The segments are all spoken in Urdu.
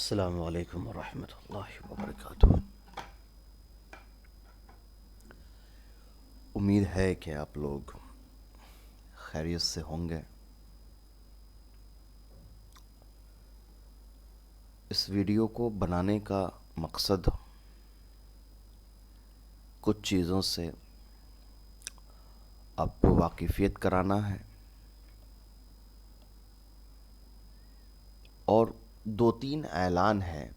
السلام علیکم ورحمۃ اللہ وبرکاتہ۔ امید ہے کہ آپ لوگ خیریت سے ہوں گے۔ اس ویڈیو کو بنانے کا مقصد کچھ چیزوں سے آپ کو واقفیت کرانا ہے اور 2-3 اعلان ہے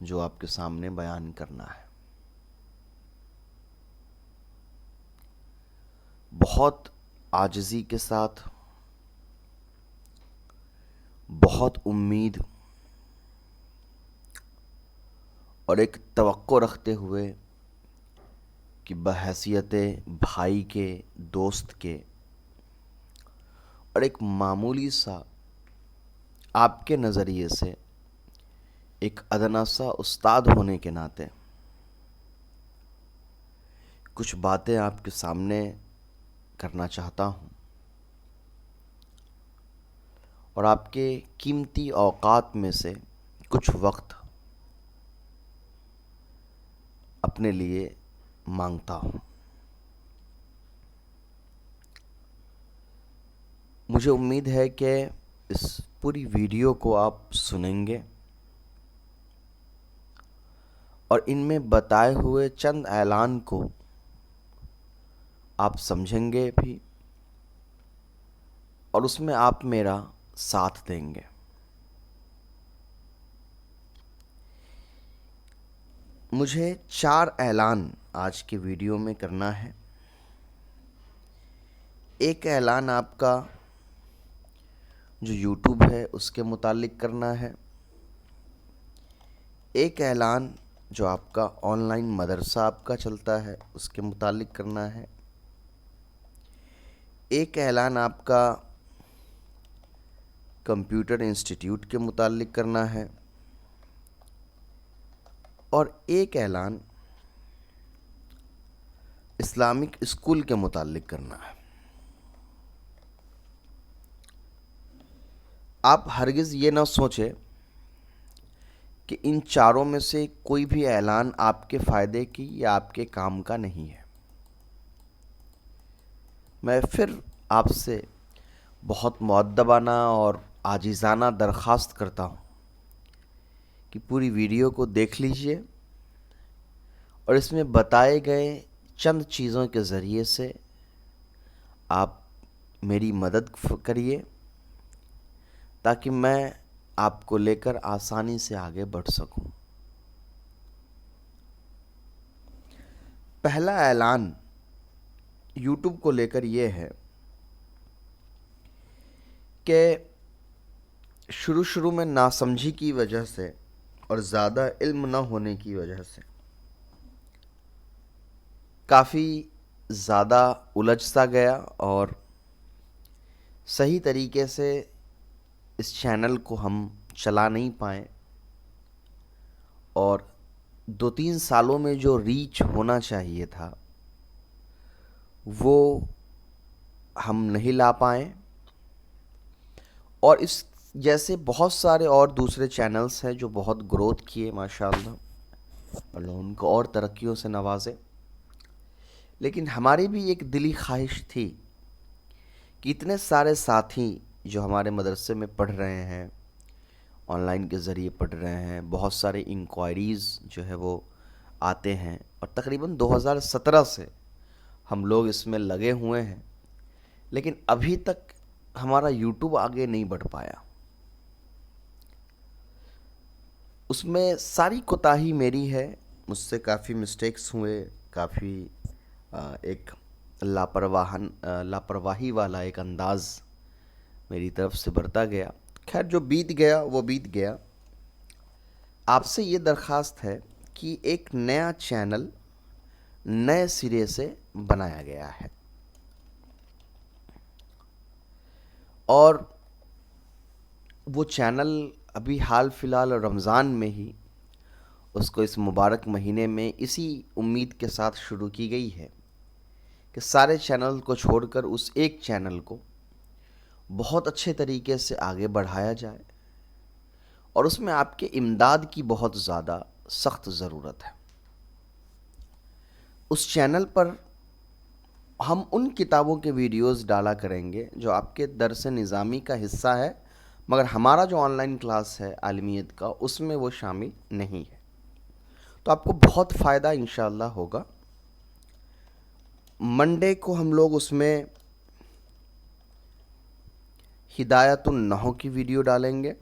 جو آپ کے سامنے بیان کرنا ہے۔ بہت عاجزی کے ساتھ، بہت امید اور ایک توقع رکھتے ہوئے کہ بحیثیت بھائی کے، دوست کے اور ایک معمولی سا آپ کے نظریے سے ایک ادنا سا استاد ہونے کے ناطے کچھ باتیں آپ کے سامنے کرنا چاہتا ہوں اور آپ کے قیمتی اوقات میں سے کچھ وقت اپنے لیے مانگتا ہوں۔ مجھے امید ہے کہ اس پوری ویڈیو کو آپ سنیں گے اور ان میں بتائے ہوئے چند اعلان کو آپ سمجھیں گے بھی اور اس میں آپ میرا ساتھ دیں گے۔ مجھے 4 اعلان آج کی ویڈیو میں کرنا ہے۔ ایک اعلان آپ کا جو یوٹیوب ہے اس کے متعلق کرنا ہے، ایک اعلان جو آپ کا آن لائن مدرسہ آپ کا چلتا ہے اس کے متعلق کرنا ہے، ایک اعلان آپ کا کمپیوٹر انسٹیٹیوٹ کے متعلق کرنا ہے اور ایک اعلان اسلامک اسکول کے متعلق کرنا ہے۔ آپ ہرگز یہ نہ سوچیں کہ ان چاروں میں سے کوئی بھی اعلان آپ کے فائدے کی یا آپ کے کام کا نہیں ہے۔ میں پھر آپ سے بہت مؤدبانہ اور عاجزانہ درخواست کرتا ہوں کہ پوری ویڈیو کو دیکھ لیجئے اور اس میں بتائے گئے چند چیزوں کے ذریعے سے آپ میری مدد کریے تاکہ میں آپ کو لے کر آسانی سے آگے بڑھ سکوں۔ پہلا اعلان یوٹیوب کو لے کر یہ ہے کہ شروع میں ناسمجھی کی وجہ سے اور زیادہ علم نہ ہونے کی وجہ سے کافی زیادہ الجھ سا گیا اور صحیح طریقے سے اس چینل کو ہم چلا نہیں پائے اور 2-3 سالوں میں جو ریچ ہونا چاہیے تھا وہ ہم نہیں لا پائے، اور اس جیسے بہت سارے اور دوسرے چینلز ہیں جو بہت گروتھ کیے ماشاءاللہ، اللہ ان کو اور ترقیوں سے نوازے، لیکن ہماری بھی ایک دلی خواہش تھی کہ اتنے سارے ساتھی جو ہمارے مدرسے میں پڑھ رہے ہیں، آن لائن کے ذریعے پڑھ رہے ہیں، بہت سارے انکوائریز جو ہے وہ آتے ہیں اور تقریباً 2017 سے ہم لوگ اس میں لگے ہوئے ہیں، لیکن ابھی تک ہمارا یوٹیوب آگے نہیں بڑھ پایا۔ اس میں ساری کوتاہی میری ہے، مجھ سے کافی مسٹیکس ہوئے، کافی ایک لاپرواہی والا ایک انداز میری طرف سے برتا گیا۔ خیر جو بیت گیا وہ بیت گیا۔ آپ سے یہ درخواست ہے کہ ایک نیا چینل نئے سرے سے بنایا گیا ہے اور وہ چینل ابھی حال فی الحال رمضان میں ہی اس کو اس مبارک مہینے میں اسی امید کے ساتھ شروع کی گئی ہے کہ سارے چینل کو چھوڑ کر اس ایک چینل کو بہت اچھے طریقے سے آگے بڑھایا جائے اور اس میں آپ کے امداد کی بہت زیادہ سخت ضرورت ہے۔ اس چینل پر ہم ان کتابوں کے ویڈیوز ڈالا کریں گے جو آپ کے درس نظامی کا حصہ ہے، مگر ہمارا جو آن لائن کلاس ہے عالمیت کا، اس میں وہ شامل نہیں ہے، تو آپ کو بہت فائدہ انشاءاللہ ہوگا۔ منڈے کو ہم لوگ اس میں ہدایت النحو کی ویڈیو ڈالیں گے،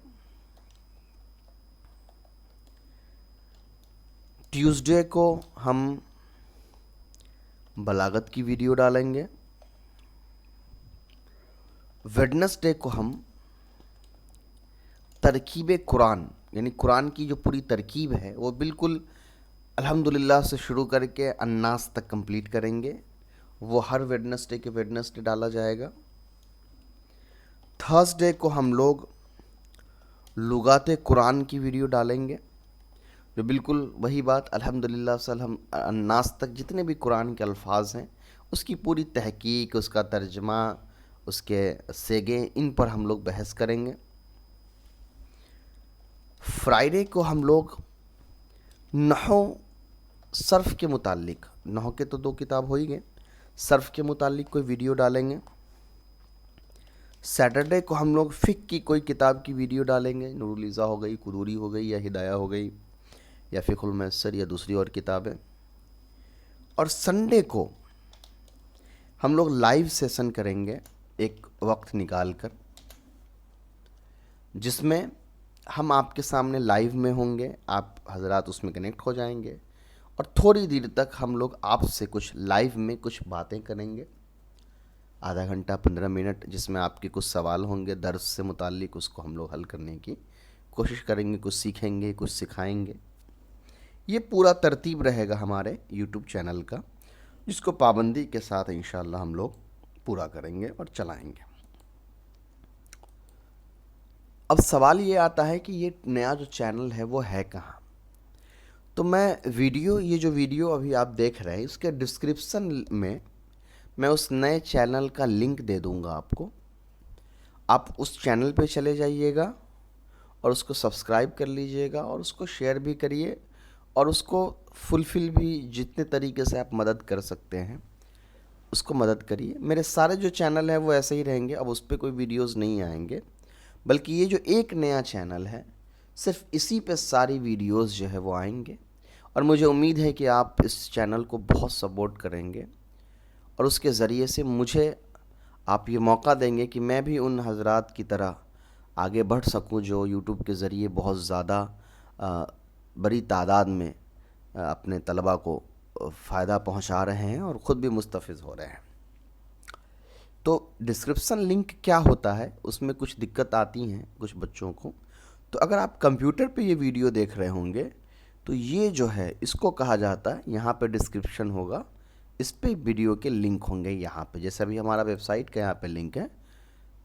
ٹیوزڈے کو ہم بلاغت کی ویڈیو ڈالیں گے، ویڈنسڈے کو ہم ترکیب قرآن، یعنی قرآن کی جو پوری ترکیب ہے وہ بالکل الحمدللہ سے شروع کر کے الناس تک کمپلیٹ کریں گے، وہ ہر ویڈنسڈے کے ویڈنسڈے ڈالا جائے گا۔ تھرسڈے کو ہم لوگ لغات قرآن کی ویڈیو ڈالیں گے، جو بالکل وہی بات الحمدللہ سے الناس تک جتنے بھی قرآن کے الفاظ ہیں اس کی پوری تحقیق، اس کا ترجمہ، اس کے سیگے، ان پر ہم لوگ بحث کریں گے۔ فرائیڈے کو ہم لوگ نحو صرف کے متعلق، نحو کے تو 2 کتاب ہو ہی گئے، صرف کے متعلق کوئی ویڈیو ڈالیں گے۔ سیٹرڈے کو ہم لوگ فقہ کی کوئی کتاب کی ویڈیو ڈالیں گے، نور الیضا ہو گئی، قدوری ہو گئی، یا ہدایہ ہو گئی، یا فقہ المیسر، یا دوسری اور کتابیں۔ اور سنڈے کو ہم لوگ لائیو سیشن کریں گے ایک وقت نکال کر، جس میں ہم آپ کے سامنے لائیو میں ہوں گے، آپ حضرات اس میں کنیکٹ ہو جائیں گے، اور تھوڑی دیر تک ہم لوگ آپ سے کچھ لائیو میں کچھ باتیں کریں گے، آدھا گھنٹہ 15 منٹ، جس میں آپ کے کچھ سوال ہوں گے درس سے متعلق، اس کو ہم لوگ حل کرنے کی کوشش کریں گے، کچھ سیکھیں گے، کچھ سکھائیں گے۔ یہ پورا ترتیب رہے گا ہمارے یوٹیوب چینل کا، جس کو پابندی کے ساتھ انشاءاللہ ہم لوگ پورا کریں گے اور چلائیں گے۔ اب سوال یہ آتا ہے کہ یہ نیا جو چینل ہے وہ ہے کہاں؟ تو یہ جو ویڈیو ابھی آپ دیکھ رہے ہیں، اس کے ڈسکرپشن میں اس نئے چینل کا لنک دے دوں گا آپ کو، آپ اس چینل پہ چلے جائیے گا اور اس کو سبسکرائب کر لیجئے گا، اور اس کو شیئر بھی کریے، اور اس کو فلفل بھی جتنے طریقے سے آپ مدد کر سکتے ہیں اس کو مدد کریے۔ میرے سارے جو چینل ہیں وہ ایسے ہی رہیں گے، اب اس پہ کوئی ویڈیوز نہیں آئیں گے، بلکہ یہ جو ایک نیا چینل ہے صرف اسی پہ ساری ویڈیوز جو ہے وہ آئیں گے، اور مجھے امید ہے کہ آپ اس چینل کو بہت سپورٹ کریں گے، اور اس کے ذریعے سے مجھے آپ یہ موقع دیں گے کہ میں بھی ان حضرات کی طرح آگے بڑھ سکوں جو یوٹیوب کے ذریعے بہت زیادہ بڑی تعداد میں اپنے طلباء کو فائدہ پہنچا رہے ہیں اور خود بھی مستفید ہو رہے ہیں۔ تو ڈسکرپشن لنک کیا ہوتا ہے، اس میں کچھ دقت آتی ہیں کچھ بچوں کو، تو اگر آپ کمپیوٹر پہ یہ ویڈیو دیکھ رہے ہوں گے تو یہ جو ہے اس کو کہا جاتا ہے، یہاں پہ ڈسکرپشن ہوگا، اس پہ ویڈیو کے لنک ہوں گے، یہاں پہ جیسے ابھی ہمارا ویب سائٹ کا یہاں پہ لنک ہے،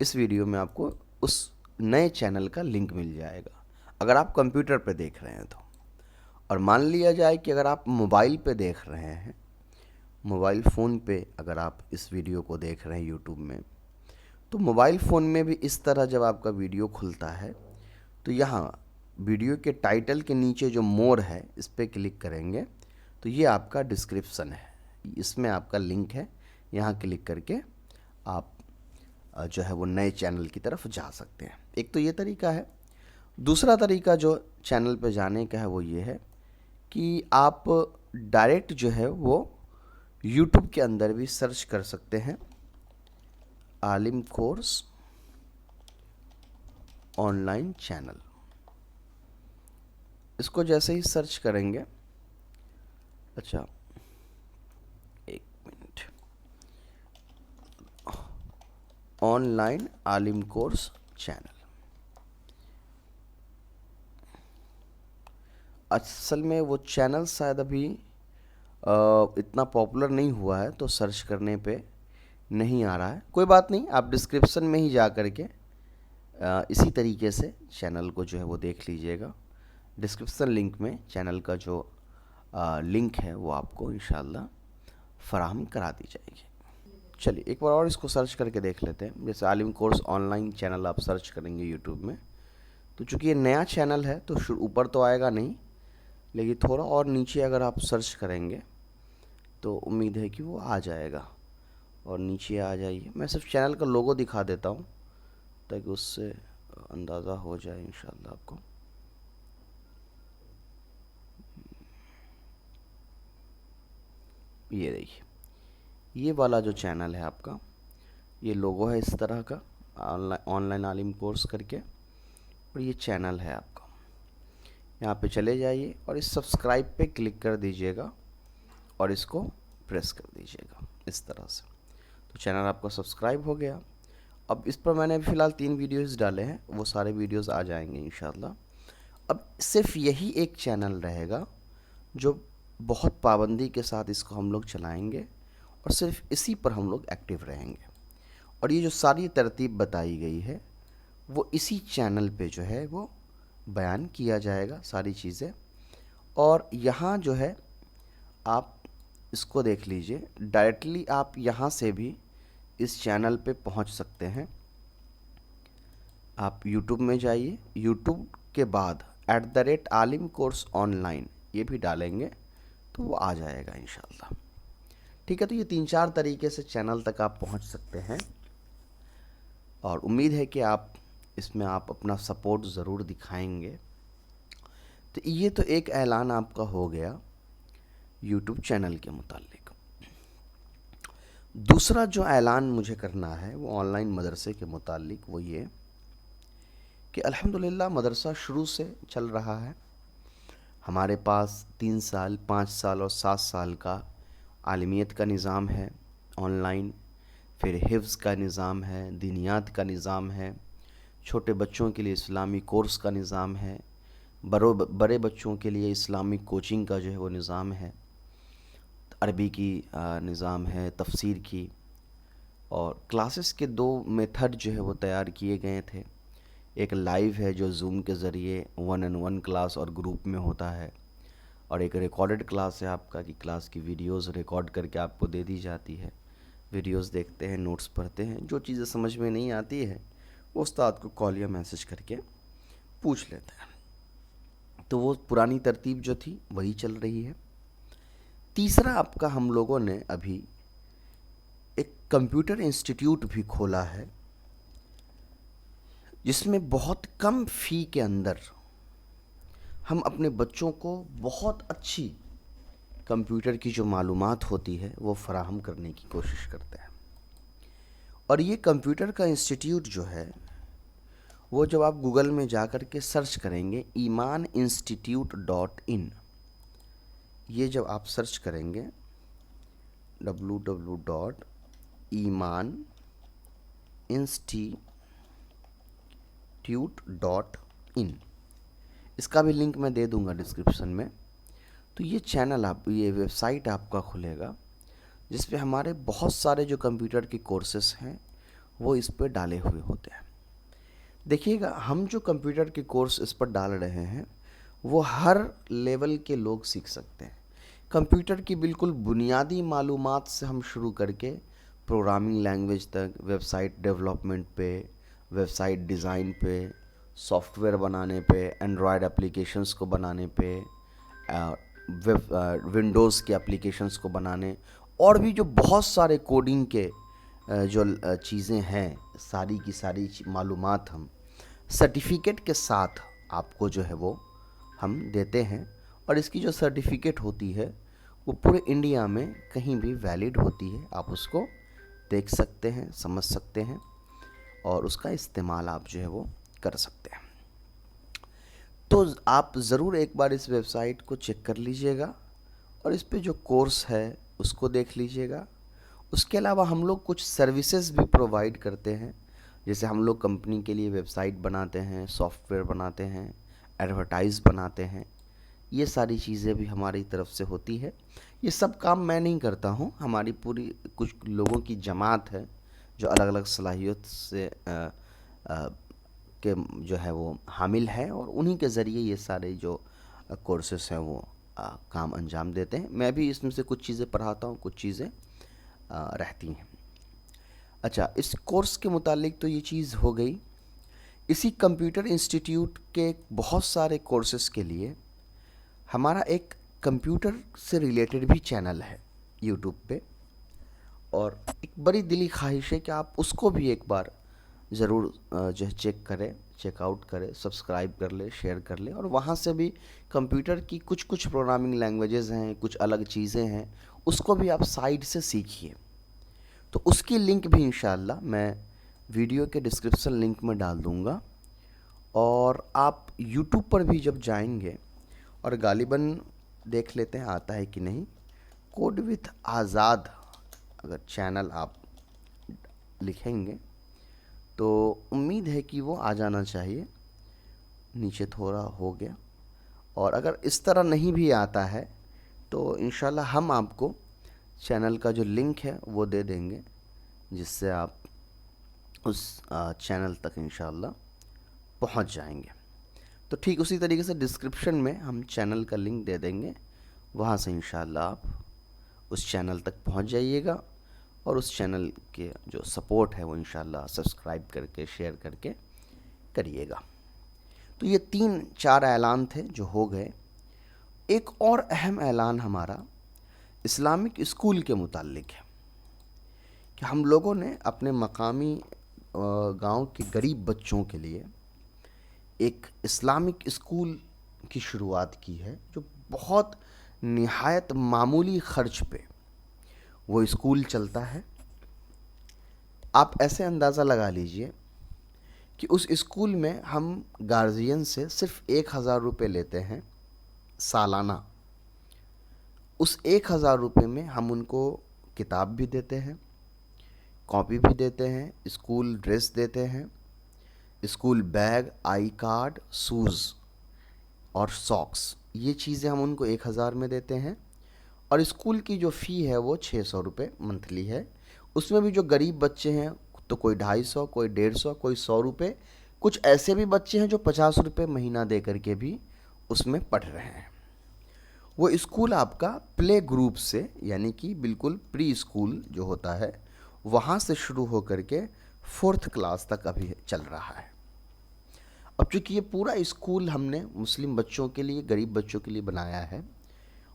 اس ویڈیو میں آپ کو اس نئے چینل کا لنک مل جائے گا اگر آپ کمپیوٹر پہ دیکھ رہے ہیں تو۔ اور مان لیا جائے کہ اگر آپ موبائل پہ دیکھ رہے ہیں، موبائل فون پہ اگر آپ اس ویڈیو کو دیکھ رہے ہیں یوٹیوب میں، تو موبائل فون میں بھی اس طرح جب آپ کا ویڈیو کھلتا ہے تو یہاں ویڈیو کے ٹائٹل کے نیچے جو مور ہے اس پہ کلک کریں گے تو یہ آپ کا ڈسکرپشن ہے، اس میں آپ کا لنک ہے، یہاں کلک کر کے آپ جو ہے وہ نئے چینل کی طرف جا سکتے ہیں۔ ایک تو یہ طریقہ ہے۔ دوسرا طریقہ جو چینل پہ جانے کا ہے وہ یہ ہے کہ آپ ڈائریکٹ جو ہے وہ یوٹیوب کے اندر بھی سرچ کر سکتے ہیں، عالم کورس آن لائن چینل، اس کو جیسے ہی سرچ کریں گے، اچھا ایک minute, on line Alam course channel, اصل میں وہ چینل شاید ابھی اتنا پاپولر نہیں ہوا ہے تو سرچ کرنے پہ نہیں آ رہا ہے، کوئی بات نہیں، آپ ڈسکرپشن میں ہی جا کر کے اسی طریقے سے چینل کو جو ہے وہ دیکھ لیجئے گا، ڈسکرپشن لنک میں چینل کا جو لنک ہے وہ آپ کو انشاءاللہ فراہم کرا دی جائے گی۔ چلیے ایک بار اور اس کو سرچ کر کے دیکھ لیتے ہیں، جیسے عالم کورس آن لائن چینل آپ سرچ کریں گے یوٹیوب میں تو چونکہ یہ نیا چینل ہے تو اوپر تو آئے گا نہیں، لیکن تھوڑا اور نیچے اگر آپ سرچ کریں گے تو امید ہے کہ وہ آ جائے گا، اور نیچے آ جائیے. میں صرف چینل کا لوگو دکھا دیتا ہوں تاکہ اس سے اندازہ ہو جائے انشاءاللہ آپ کو. یہ دیکھیے، یہ والا جو چینل ہے آپ کا، یہ لوگو ہے اس طرح کا، آن لائن عالم کورس کر کے، اور یہ چینل ہے آپ کا. یہاں پہ چلے جائیے اور اس سبسکرائب پہ کلک کر دیجئے گا اور اس کو پریس کر دیجئے گا اس طرح سے. تو چینل آپ کا سبسکرائب ہو گیا. اب اس پر میں نے فی الحال 3 ویڈیوز ڈالے ہیں، وہ سارے ویڈیوز آ جائیں گے انشاءاللہ. اب صرف یہی ایک چینل رہے گا جو بہت پابندی کے ساتھ اس کو ہم لوگ چلائیں گے، اور صرف اسی پر ہم لوگ ایکٹیو رہیں گے. اور یہ جو ساری ترتیب بتائی گئی ہے وہ اسی چینل پہ جو ہے وہ بیان کیا جائے گا ساری چیزیں. اور یہاں جو ہے آپ اس کو دیکھ لیجئے، ڈائریکٹلی آپ یہاں سے بھی اس چینل پہ پہنچ سکتے ہیں. آپ یوٹیوب میں جائیے، یوٹیوب کے بعد @عالم کورس آن لائن یہ بھی ڈالیں گے تو وہ آ جائے گا انشاءاللہ. ٹھیک ہے، تو یہ 3-4 طریقے سے چینل تک آپ پہنچ سکتے ہیں، اور امید ہے کہ اس میں آپ اپنا سپورٹ ضرور دکھائیں گے. تو یہ تو ایک اعلان آپ کا ہو گیا یوٹیوب چینل کے متعلق. دوسرا جو اعلان مجھے کرنا ہے وہ آن لائن مدرسے کے متعلق، وہ یہ کہ الحمدللہ مدرسہ شروع سے چل رہا ہے. ہمارے پاس 3 سال، 5 سال اور 7 سال کا عالمیت کا نظام ہے آن لائن، پھر حفظ کا نظام ہے، دینیات کا نظام ہے، چھوٹے بچوں کے لیے اسلامی کورس کا نظام ہے، بڑے بچوں کے لیے اسلامی کوچنگ کا جو ہے وہ نظام ہے، عربی کی نظام ہے، تفسیر کی. اور کلاسز کے 2 میتھڈ جو ہے وہ تیار کیے گئے تھے. ایک لائیو ہے جو زوم کے ذریعے 1-on-1 کلاس اور گروپ میں ہوتا ہے، اور ایک ریکارڈڈ کلاس ہے آپ کا، کہ کلاس کی ویڈیوز ریکارڈ کر کے آپ کو دے دی جاتی ہے. ویڈیوز دیکھتے ہیں، نوٹس پڑھتے ہیں، جو چیزیں سمجھ میں نہیں آتی ہے وہ استاد کو کال یا میسج کر کے پوچھ لیتے ہیں. تو وہ پرانی ترتیب جو تھی وہی چل رہی ہے. تیسرا آپ کا ہم لوگوں نے ابھی ایک کمپیوٹر انسٹیٹیوٹ بھی کھولا ہے، جس میں بہت کم فی کے اندر ہم اپنے بچوں کو بہت اچھی کمپیوٹر کی جو معلومات ہوتی ہے وہ فراہم کرنے کی کوشش کرتے ہیں. اور یہ کمپیوٹر کا انسٹیٹیوٹ جو ہے وہ جب آپ گوگل میں جا کر کے سرچ کریں گے ایمانinstitute.in، یہ جب آپ سرچ کریں گے www.eman-institute.in، اس کا بھی لنک میں دے دوں گا ڈسکرپشن میں. تو یہ چینل یہ ویب سائٹ آپ کا کھلے گا جس پہ ہمارے بہت سارے جو کمپیوٹر کے کورسز ہیں وہ اس پہ ڈالے ہوئے ہوتے ہیں. دیکھیے گا، ہم جو کمپیوٹر کے کورس اس پر ڈال رہے ہیں وہ ہر لیول کے لوگ سیکھ سکتے ہیں. کمپیوٹر کی بالکل بنیادی معلومات سے ہم شروع کر کے پروگرامنگ لینگویج تک، ویب سائٹ ڈیولپمنٹ پہ، ویب سائٹ ڈیزائن پہ، سافٹ ویئر بنانے پہ، اینڈرائڈ اپلیکیشنز کو بنانے پہ، ونڈوز کے اپلیکیشنز کو بنانے، اور بھی جو بہت سارے کوڈنگ کے جو چیزیں ہیں، ساری کی ساری معلومات ہم سرٹیفکیٹ کے ساتھ آپ کو جو ہے وہ ہم دیتے ہیں. اور اس کی جو سرٹیفکیٹ ہوتی ہے وہ پورے انڈیا میں کہیں بھی ویلڈ ہوتی ہے. آپ اس کو دیکھ سکتے ہیں، سمجھ سکتے ہیں، اور اس کا استعمال آپ جو ہے وہ کر سکتے ہیں. تو آپ ضرور ایک بار اس ویب سائٹ کو چیک کر لیجئے گا، اور اس پہ جو کورس ہے اس کو دیکھ لیجئے گا. اس کے علاوہ ہم لوگ کچھ سروسز بھی پرووائڈ کرتے ہیں، جیسے ہم لوگ کمپنی کے لیے ویب سائٹ بناتے ہیں، سافٹ ویئر بناتے ہیں، ایڈورٹائز بناتے ہیں. یہ ساری چیزیں بھی ہماری طرف سے ہوتی ہے. یہ سب کام میں نہیں کرتا ہوں، ہماری پوری کچھ لوگوں کی جماعت ہے جو الگ الگ صلاحیت سے کے جو ہے وہ حامل ہے، اور انہی کے ذریعے یہ سارے جو کورسز ہیں وہ کام انجام دیتے ہیں. میں بھی اس میں سے کچھ چیزیں پڑھاتا ہوں، کچھ چیزیں رہتی ہیں. اچھا، اس کورس کے متعلق تو یہ چیز ہو گئی اسی کمپیوٹر انسٹیٹیوٹ کے بہت سارے کورسز کے لیے ہمارا ایک کمپیوٹر سے ریلیٹڈ بھی چینل ہے یوٹیوب پہ، اور ایک بڑی دلی خواہش ہے کہ آپ اس کو بھی ایک بار ضرور جو ہے چیک آؤٹ کرے، سبسکرائب کر لے، شیئر کر لے، اور وہاں سے بھی کمپیوٹر کی کچھ پروگرامنگ لینگویجز ہیں، کچھ الگ چیزیں ہیں، اس کو بھی آپ سائٹ سے سیکھیے۔ تو اس کی لنک بھی انشاءاللہ میں ویڈیو کے ڈسکرپشن لنک میں ڈال دوں گا، اور آپ یوٹیوب پر بھی جب جائیں گے، اور غالباً دیکھ لیتے ہیں آتا ہے کہ نہیں، کوڈ وتھ آزاد اگر چینل آپ لکھیں گے تو امید ہے کہ وہ آ جانا چاہیے، نیچے تھوڑا ہو گیا، اور اگر اس طرح نہیں بھی آتا ہے تو انشاءاللہ ہم آپ کو چینل کا جو لنک ہے وہ دے دیں گے، جس سے آپ اس چینل تک انشاءاللہ پہنچ جائیں گے۔ تو ٹھیک اسی طریقے سے ڈسکرپشن میں ہم چینل کا لنک دے دیں گے، وہاں سے انشاءاللہ آپ اس چینل تک پہنچ جائیے گا، اور اس چینل کے جو سپورٹ ہے وہ انشاءاللہ سبسکرائب کر کے شیئر کر کے کریے گا۔ تو یہ 3-4 اعلان تھے جو ہو گئے۔ ایک اور اہم اعلان ہمارا اسلامک اسکول کے متعلق ہے کہ ہم لوگوں نے اپنے مقامی گاؤں کے غریب بچوں کے لیے ایک اسلامک اسکول کی شروعات کی ہے، جو بہت نہایت معمولی خرچ پہ وہ اسکول چلتا ہے۔ آپ ایسے اندازہ لگا لیجئے کہ اس اسکول میں ہم گارجین سے صرف 1000 روپے لیتے ہیں سالانہ۔ اس 1000 روپے میں ہم ان کو کتاب بھی دیتے ہیں، کاپی بھی دیتے ہیں، اسکول ڈریس دیتے ہیں، school bag, I card, shoes اور ساکس، یہ چیزیں ہم ان کو 1000 میں دیتے ہیں۔ اور اسکول کی جو فی ہے وہ 600 روپے منتھلی ہے۔ اس میں بھی جو غریب بچے ہیں تو کوئی 250، کوئی 150، کوئی 100 روپے، کچھ ایسے بھی بچے ہیں جو 50 روپے مہینہ دے کر کے بھی اس میں پڑھ رہے ہیں۔ وہ اسکول آپ کا پلے گروپ سے، یعنی کہ بالکل پری اسکول جو ہوتا ہے وہاں سے شروع ہو کر کے 4th کلاس تک ابھی چل رہا ہے۔ اب چونکہ یہ پورا اسکول ہم نے مسلم بچوں کے لیے، غریب بچوں کے لیے بنایا ہے،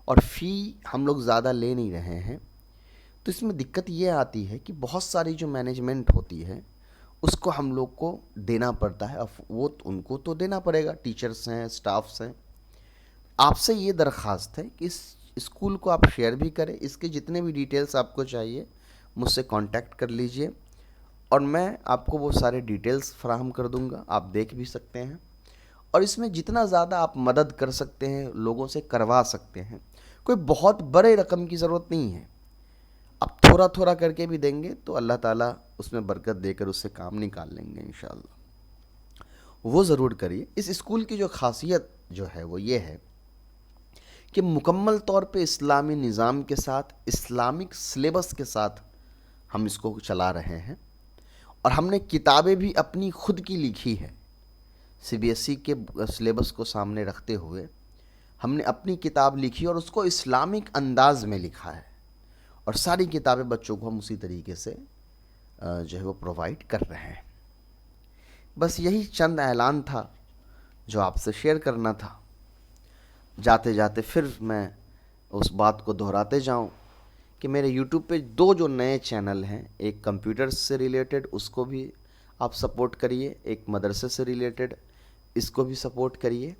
اور فی ہم لوگ زیادہ لے نہیں رہے ہیں، تو اس میں دقت یہ آتی ہے کہ بہت ساری جو مینجمنٹ ہوتی ہے اس کو ہم لوگ کو دینا پڑتا ہے۔ اب وہ ان کو تو دینا پڑے گا، ٹیچرز ہیں، سٹافز ہیں۔ آپ سے یہ درخواست ہے کہ اس اسکول کو آپ شیئر بھی کریں، اس کے جتنے بھی ڈیٹیلز آپ کو چاہیے مجھ سے کانٹیکٹ کر لیجئے، اور میں آپ کو وہ سارے ڈیٹیلز فراہم کر دوں گا، آپ دیکھ بھی سکتے ہیں، اور اس میں جتنا زیادہ آپ مدد کر سکتے ہیں، لوگوں سے کروا سکتے ہیں، کوئی بہت بڑے رقم کی ضرورت نہیں ہے، آپ تھوڑا تھوڑا کر کے بھی دیں گے تو اللہ تعالیٰ اس میں برکت دے کر اس سے کام نکال لیں گے انشاءاللہ۔ وہ ضرور کریے۔ اس اسکول کی جو خاصیت جو ہے وہ یہ ہے کہ مکمل طور پہ اسلامی نظام کے ساتھ، اسلامک سلیبس کے ساتھ ہم اس کو چلا رہے ہیں، اور ہم نے کتابیں بھی اپنی خود کی لکھی ہے، CBSE کے سلیبس کو سامنے رکھتے ہوئے ہم نے اپنی کتاب لکھی اور اس کو اسلامک انداز میں لکھا ہے، اور ساری کتابیں بچوں کو ہم اسی طریقے سے جو ہے وہ پرووائڈ کر رہے ہیں۔ بس یہی چند اعلان تھا جو آپ سے شیئر کرنا تھا۔ جاتے جاتے پھر میں اس بات کو دہراتے جاؤں کہ میرے یوٹیوب پہ 2 جو نئے چینل ہیں، ایک کمپیوٹر سے ریلیٹڈ، اس کو بھی آپ سپورٹ کریے، ایک مدرسے سے ریلیٹڈ، اس کو بھی سپورٹ کریے۔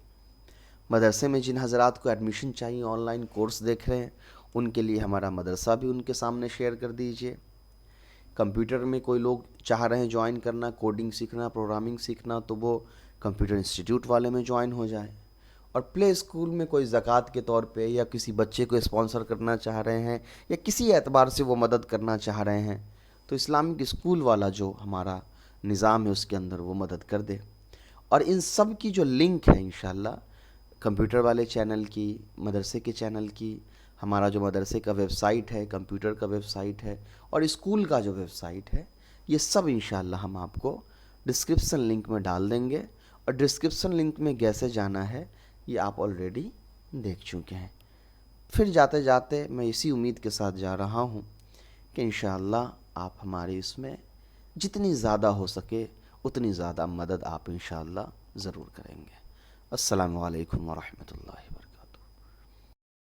مدرسے میں جن حضرات کو ایڈمیشن چاہیے، آن لائن کورس دیکھ رہے ہیں، ان کے لیے ہمارا مدرسہ بھی ان کے سامنے شیئر کر دیجئے۔ کمپیوٹر میں کوئی لوگ چاہ رہے ہیں جوائن کرنا، کوڈنگ سیکھنا، پروگرامنگ سیکھنا، تو وہ کمپیوٹر انسٹیٹیوٹ والے میں جوائن ہو جائیں۔ اور پلے اسکول میں کوئی زکوٰۃ کے طور پہ یا کسی بچے کو اسپانسر کرنا چاہ رہے ہیں، یا کسی اعتبار سے وہ مدد کرنا چاہ رہے ہیں، تو اسلامک اسکول والا جو ہمارا نظام ہے اس کے اندر وہ مدد کر دے۔ اور ان سب کی جو لنک ہے انشاءاللہ، کمپیوٹر والے چینل کی، مدرسے کے چینل کی، ہمارا جو مدرسے کا ویب سائٹ ہے، کمپیوٹر کا ویب سائٹ ہے، اور اسکول کا جو ویب سائٹ ہے، یہ سب انشاءاللہ ہم آپ کو ڈسکرپشن لنک میں ڈال دیں گے۔ اور ڈسکرپشن لنک میں کیسے جانا ہے یہ آپ آلریڈی دیکھ چکے ہیں۔ پھر جاتے جاتے میں اسی امید کے ساتھ جا رہا ہوں کہ انشاءاللہ آپ ہماری اس میں جتنی زیادہ ہو سکے اتنی زیادہ مدد آپ انشاءاللہ ضرور کریں گے۔ السلام علیکم ورحمۃ اللہ۔